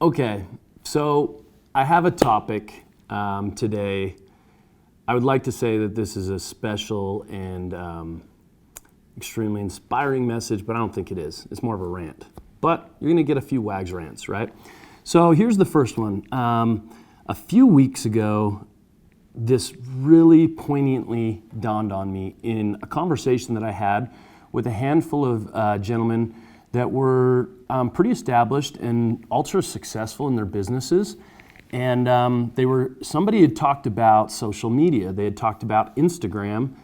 Okay, so I have a topic today. I would like to say that this is a special and extremely inspiring message, but I don't think it is. It's more of a rant. But you're going to get a few Wags rants, right? So here's the first one. A few weeks ago, this really poignantly dawned on me in a conversation that I had with a handful of gentlemen that were pretty established and ultra successful in their businesses. And somebody had talked about social media. They had talked about Instagram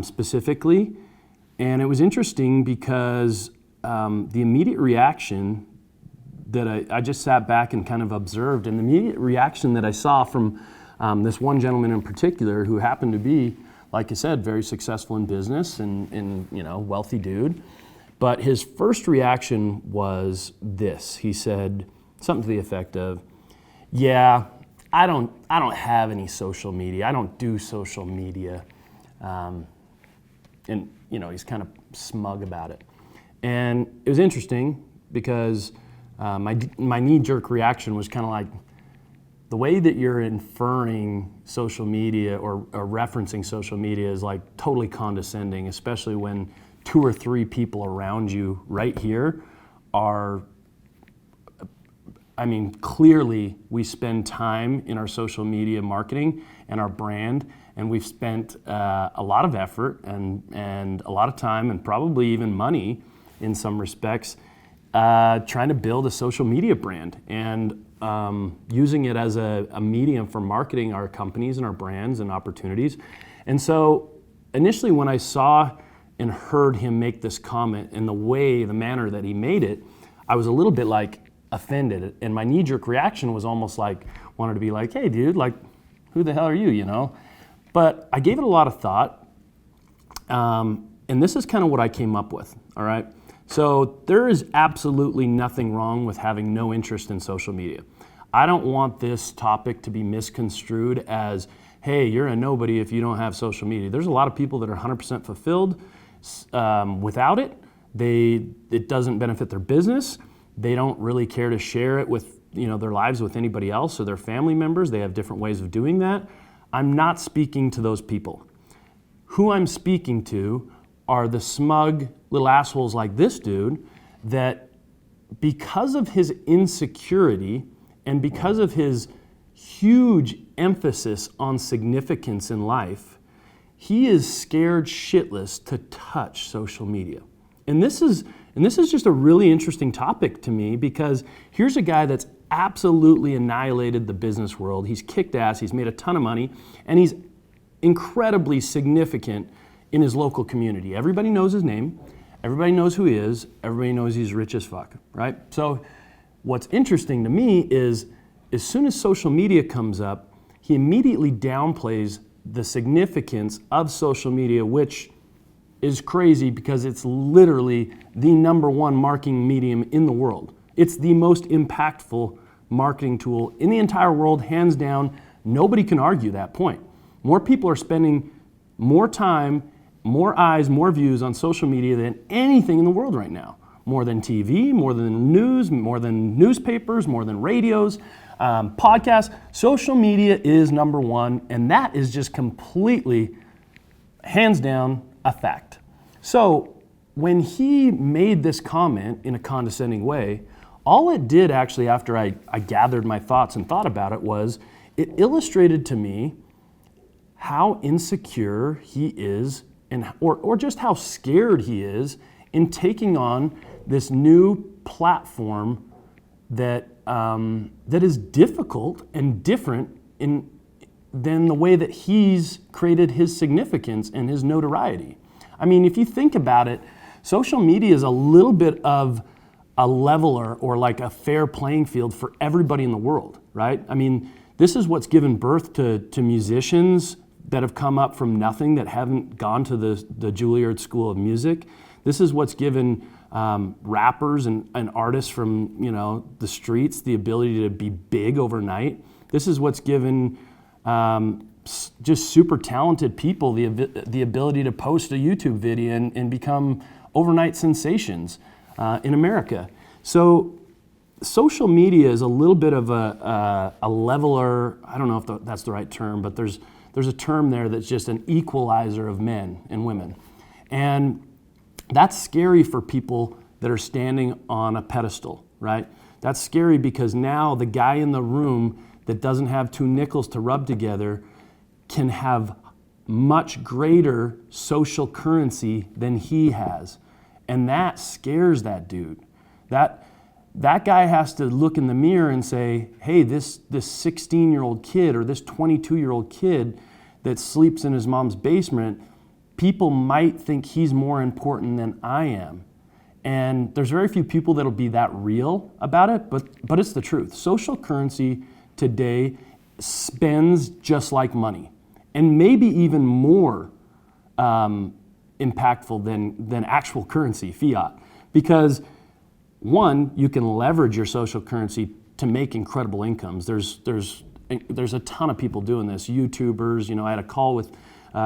specifically. And it was interesting because the immediate reaction that I just sat back and kind of observed, and the immediate reaction that I saw from this one gentleman in particular who happened to be, like I said, very successful in business and wealthy dude. But his first reaction was this. He said something to the effect of, "Yeah, I don't have any social media. I don't do social media." And he's kind of smug about it. And it was interesting because my knee-jerk reaction was kind of like, the way that you're inferring social media or referencing social media is like totally condescending, especially when 2 or 3 people around you right here are, clearly we spend time in our social media marketing and our brand, and we've spent a lot of effort and a lot of time and probably even money in some respects trying to build a social media brand and using it as a medium for marketing our companies and our brands and opportunities. And so initially when I saw and heard him make this comment and the manner that he made it, I was a little bit like offended. And my knee-jerk reaction was almost like, wanted to be like, "Hey dude, like who the hell are you, But I gave it a lot of thought. And this is kind of what I came up with, all right? So there is absolutely nothing wrong with having no interest in social media. I don't want this topic to be misconstrued as, hey, you're a nobody if you don't have social media. There's a lot of people that are 100% fulfilled without it. It doesn't benefit their business. They don't really care to share it with their lives with anybody else or their family members. They have different ways of doing that. I'm not speaking to those people. Who I'm speaking to are the smug little assholes like this dude that, because of his insecurity and because of his huge emphasis on significance in life, he is scared shitless to touch social media. And this is just a really interesting topic to me, because here's a guy that's absolutely annihilated the business world. He's kicked ass, he's made a ton of money, and he's incredibly significant in his local community. Everybody knows his name, everybody knows who he is, everybody knows he's rich as fuck, right? So what's interesting to me is, as soon as social media comes up, he immediately downplays the significance of social media, which is crazy because it's literally the #1 marketing medium in the world. It's the most impactful marketing tool in the entire world, hands down. Nobody can argue that point. More people are spending more time, more eyes, more views on social media than anything in the world right now. More than TV, more than news, more than newspapers, more than radios, podcasts. Social media is #1, and that is just completely, hands down, a fact. So when he made this comment in a condescending way, all it did actually, after I gathered my thoughts and thought about it, was it illustrated to me how insecure he is, or just how scared he is in taking on this new platform that is difficult and different than the way that he's created his significance and his notoriety. I mean, if you think about it, social media is a little bit of a leveler or like a fair playing field for everybody in the world, right? I mean, this is what's given birth to musicians that have come up from nothing, that haven't gone to the Juilliard School of Music. This is what's given rappers and artists from the streets the ability to be big overnight. This is what's given just super talented people the ability to post a YouTube video and become overnight sensations in America. So social media is a little bit of a leveler. I don't know if that's the right term, but there's a term there that's just an equalizer of men and women. And that's scary for people that are standing on a pedestal, right? That's scary because now the guy in the room that doesn't have two nickels to rub together can have much greater social currency than he has. And that scares that dude. That guy has to look in the mirror and say, hey, this 16-year-old kid or this 22-year-old kid that sleeps in his mom's basement, people might think he's more important than I am. And there's very few people that'll be that real about it, but it's the truth. Social currency today spends just like money, and maybe even more impactful than actual currency, fiat. Because one, you can leverage your social currency to make incredible incomes. There's a ton of people doing this. YouTubers, I had a call with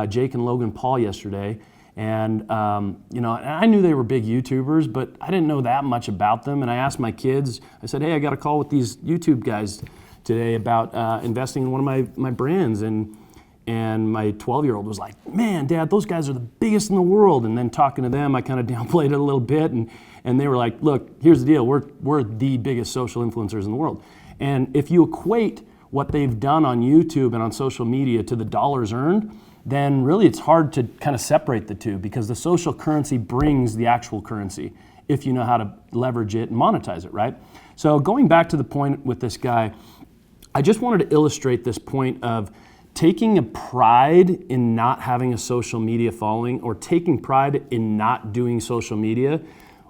Jake and Logan Paul yesterday, and I knew they were big YouTubers, but I didn't know that much about them. And I asked my kids, I said, hey, I got a call with these YouTube guys today about investing in one of my brands, and my 12-year-old was like, man, Dad, those guys are the biggest in the world. And then talking to them, I kind of downplayed it a little bit, and they were like, look, here's the deal, we're the biggest social influencers in the world. And if you equate what they've done on YouTube and on social media to the dollars earned, then really it's hard to kind of separate the two, because the social currency brings the actual currency if you know how to leverage it and monetize it, right? So going back to the point with this guy, I just wanted to illustrate this point of taking a pride in not having a social media following, or taking pride in not doing social media.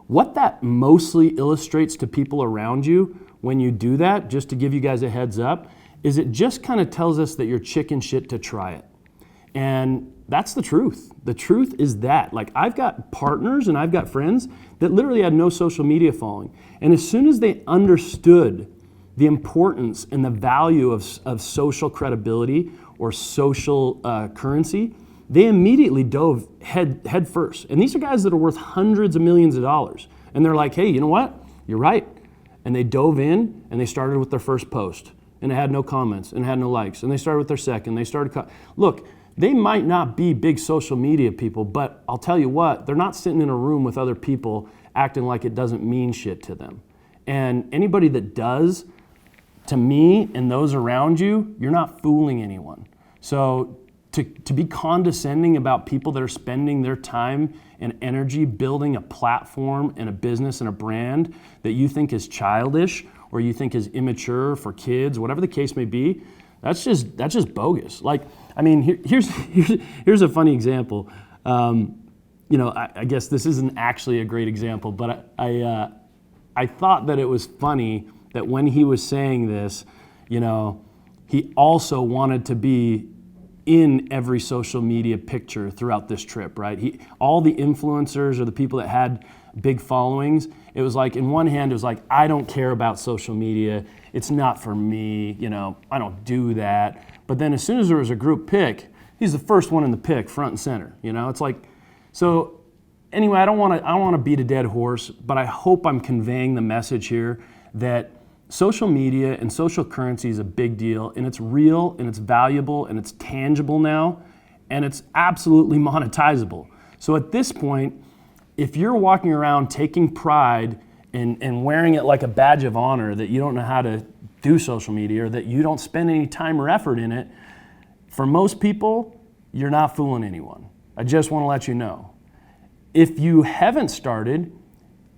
What that mostly illustrates to people around you when you do that, just to give you guys a heads up, is it just kind of tells us that you're chicken shit to try it. And that's the truth. The truth is that, like, I've got partners and I've got friends that literally had no social media following. And as soon as they understood the importance and the value of social credibility or social currency, they immediately dove head first. And these are guys that are worth hundreds of millions of dollars. And they're like, hey, you know what? You're right. And they dove in and they started with their first post. And it had no comments and it had no likes. And they started with their second. They started, look, they might not be big social media people, but I'll tell you what, they're not sitting in a room with other people acting like it doesn't mean shit to them. And anybody that does, to me and those around you, you're not fooling anyone. So to be condescending about people that are spending their time and energy building a platform and a business and a brand that you think is childish or you think is immature for kids, whatever the case may be, that's just bogus. Like, I mean, here's a funny example. I guess this isn't actually a great example, but I thought that it was funny that when he was saying this, he also wanted to be in every social media picture throughout this trip, right? All the influencers or the people that had big followings, it was like, in one hand, it was like, I don't care about social media. It's not for me, I don't do that. But then as soon as there was a group pic, he's the first one in the pic, front and center, It's like, so anyway, I don't want to beat a dead horse, but I hope I'm conveying the message here that social media and social currency is a big deal, and it's real, and it's valuable, and it's tangible now, and it's absolutely monetizable. So at this point, if you're walking around taking pride and wearing it like a badge of honor that you don't know how to do social media or that you don't spend any time or effort in it, for most people, you're not fooling anyone. I just want to let you know. If you haven't started,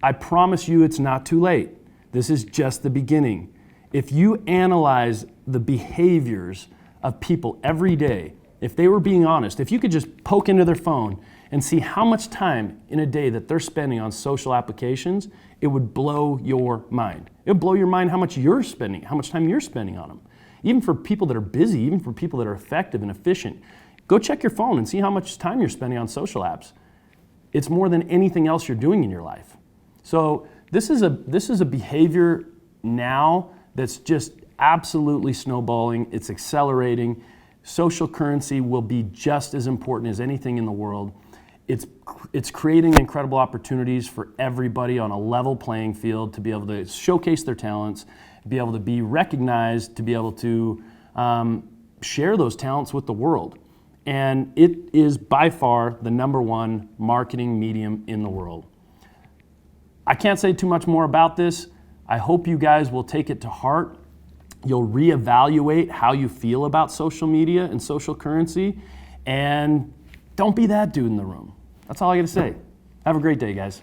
I promise you it's not too late. This is just the beginning. If you analyze the behaviors of people every day, if they were being honest, if you could just poke into their phone and see how much time in a day that they're spending on social applications, it would blow your mind. It would blow your mind how much you're spending, how much time you're spending on them. Even for people that are busy, even for people that are effective and efficient, go check your phone and see how much time you're spending on social apps. It's more than anything else you're doing in your life. So this is a behavior now that's just absolutely snowballing. It's accelerating. Social currency will be just as important as anything in the world. it's creating incredible opportunities for everybody on a level playing field to be able to showcase their talents, be able to be recognized, to be able to share those talents with the world. And it is by far the #1 marketing medium in the world. I can't say too much more about this. I hope you guys will take it to heart. You'll reevaluate how you feel about social media and social currency, and don't be that dude in the room. That's all I got to say. Have a great day, guys.